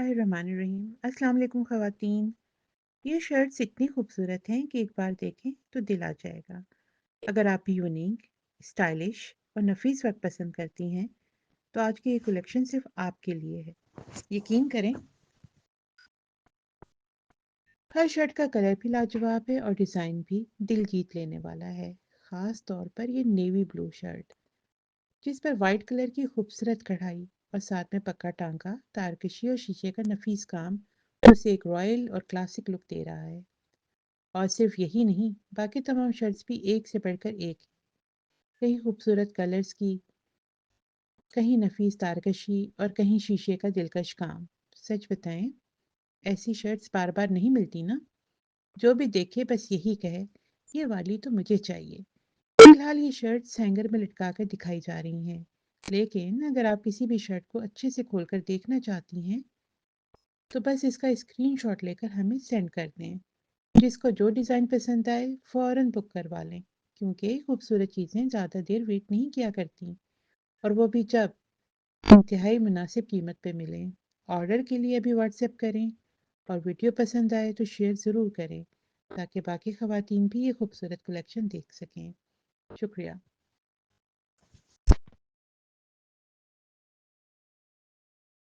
रहमानिर्रहीम। अस्सलाम वालेकुम ख़वातीन। ये शर्ट्स इतनी खूबसूरत हैं कि एक बार देखें तो दिल आ जाएगा। अगर आप भी यूनिक, स्टाइलिश और नफीस वर्क पसंद करती हैं तो आज की ये कलेक्शन सिर्फ आपके लिए है। यकीन करें, हर शर्ट का कलर भी लाजवाब है और डिज़ाइन भी दिल जीत लेने वाला है। ख़ास तौर पर ये नेवी ब्लू शर्ट जिस पर वाइट कलर की खूबसूरत कढ़ाई और साथ में पक्का टांका, तारकशी और शीशे का नफीस काम उसे एक रॉयल और क्लासिक लुक दे रहा है। और सिर्फ यही नहीं, बाकी तमाम शर्ट्स भी एक से बढ़कर एक हैं। कहीं खूबसूरत कलर्स की, कहीं नफीस तारकशी और कहीं शीशे का दिलकश काम। सच बताएं, ऐसी शर्ट्स बार बार नहीं मिलती ना। जो भी देखे बस यही कहे, ये वाली तो मुझे चाहिए। फिलहाल ये शर्ट्स हैंगर में लटका कर दिखाई जा रही हैं, लेकिन अगर आप किसी भी शर्ट को अच्छे से खोलकर देखना चाहती हैं तो बस इसका स्क्रीनशॉट लेकर हमें सेंड कर दें। जिसको जो डिज़ाइन पसंद आए फ़ौरन बुक करवा लें, क्योंकि खूबसूरत चीज़ें ज़्यादा देर वेट नहीं किया करती, और वो भी जब इंतहाई मुनासिब कीमत पे मिले। ऑर्डर के लिए अभी व्हाट्सएप करें और वीडियो पसंद आए तो शेयर ज़रूर करें ताकि बाकी ख़वातीन भी ये खूबसूरत कलेक्शन देख सकें। शुक्रिया।